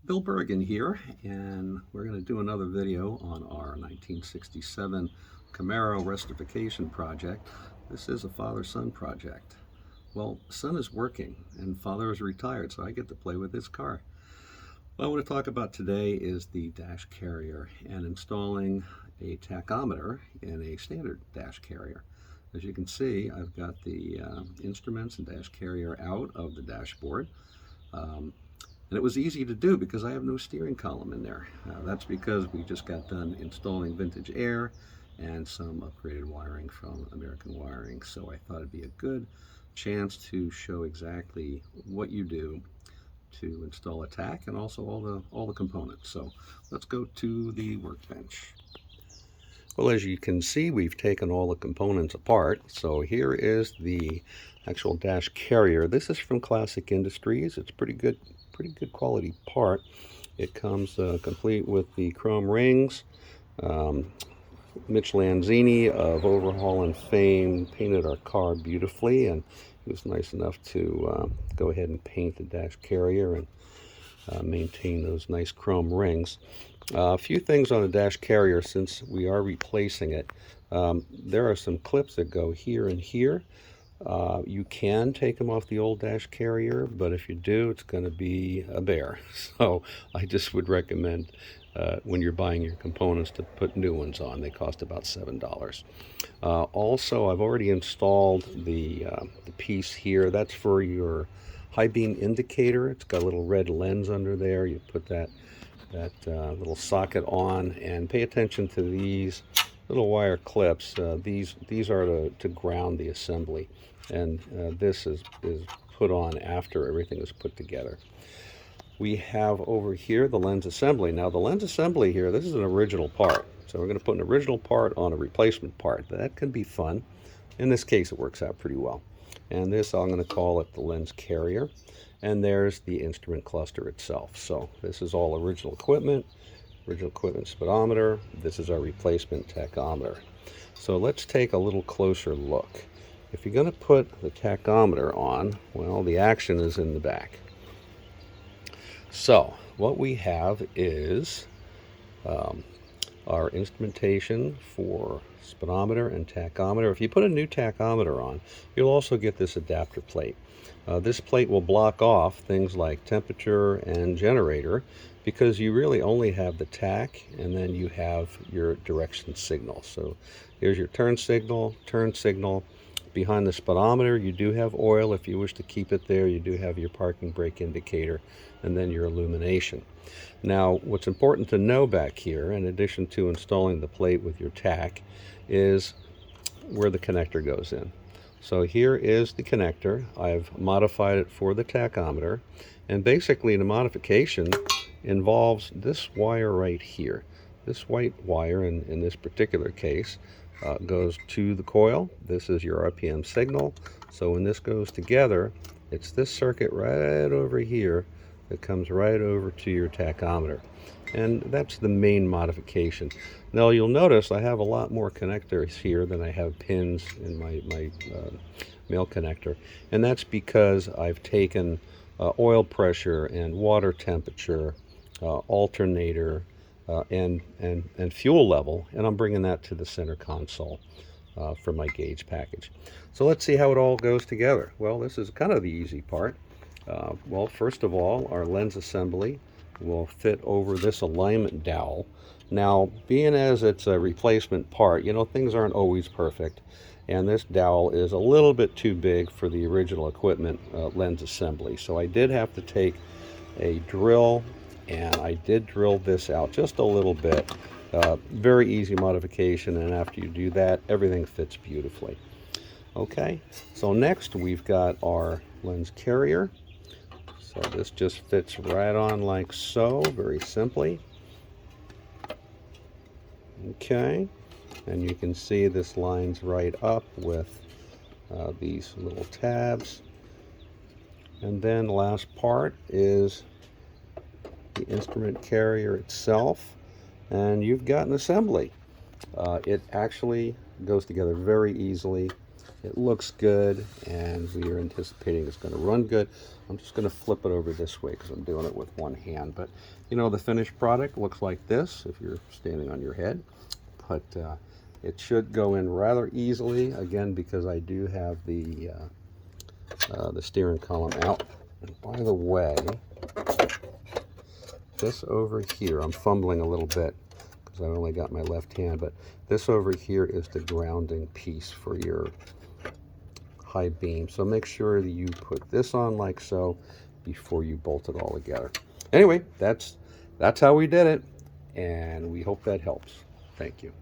Bill Bergen here, and we're going to do another video on our 1967 Camaro restoration project. This is a father-son project. Well, son is working and father is retired, so I get to play with his car. What I want to talk about today is the dash carrier and installing a tachometer in a standard dash carrier. As you can see, I've got the instruments and dash carrier out of the dashboard. And it was easy to do because I have no steering column in there. That's because we just got done installing vintage air and some upgraded wiring from American Wiring. So I thought it'd be a good chance to show exactly what you do to install a tack and also all the components. So let's go to the workbench. Well, as you can see, we've taken all the components apart. So here is the actual dash carrier. This is from Classic Industries. It's pretty good quality part. It comes complete with the chrome rings. Mitch Lanzini of Overhaul and Fame painted our car beautifully, and he was nice enough to go ahead and paint the dash carrier and maintain those nice chrome rings. A few things on the dash carrier since we are replacing it. There are some clips that go here and here. You can take them off the old dash carrier, but if you do, it's going to be a bear. So I just would recommend when you're buying your components to put new ones on. They cost about $7. Also, I've already installed the piece here. That's for your high beam indicator. It's got a little red lens under there. You put that little socket on, and pay attention to these little wire clips. These are to ground the assembly, and this is put on after everything is put together. We have over here the lens assembly. Now the lens assembly here, this is an original part, so we're going to put an original part on a replacement part. That can be fun. In this case it works out pretty well. And this, I'm going to call it the lens carrier, and there's the instrument cluster itself. So this is all original equipment speedometer. This is our replacement tachometer. So let's take a little closer look. If you're going to put the tachometer on, well, the action is in the back. So what we have is our instrumentation for speedometer and tachometer. If you put a new tachometer on, you'll also get this adapter plate. This plate will block off things like temperature and generator, because you really only have the tack and then you have your direction signal. So here's your turn signal. Behind the speedometer you do have oil if you wish to keep it there. You do have your parking brake indicator and then your illumination. Now what's important to know back here, in addition to installing the plate with your tack, is where the connector goes in. So here is the connector. I've modified it for the tachometer, and basically the modification involves this wire right here. This white wire in this particular case goes to the coil. This is your RPM signal. So when this goes together, it's this circuit right over here that comes right over to your tachometer. And that's the main modification. Now you'll notice I have a lot more connectors here than I have pins in my male connector. And that's because I've taken oil pressure and water temperature, alternator, and fuel level, and I'm bringing that to the center console for my gauge package. So let's see how it all goes together. Well, this is kind of the easy part. Well, first of all, our lens assembly will fit over this alignment dowel. Now, being as it's a replacement part, you know, things aren't always perfect, and this dowel is a little bit too big for the original equipment lens assembly. So I did have to take a drill, and I did drill this out just a little bit. Very easy modification, and after you do that, everything fits beautifully. Okay, so next we've got our lens carrier. So this just fits right on like so, very simply. Okay, and you can see this lines right up with these little tabs. And then the last part is the instrument carrier itself, and you've got an assembly. It actually goes together very easily. It looks good, and we are anticipating it's going to run good. I'm just going to flip it over this way because I'm doing it with one hand. But, you know, the finished product looks like this if you're standing on your head. But it should go in rather easily, again, because I do have the steering column out. And by the way, this over here, I'm fumbling a little bit because I only got my left hand, but this over here is the grounding piece for your high beam. So make sure that you put this on like so before you bolt it all together. Anyway, that's how we did it, and we hope that helps. Thank you.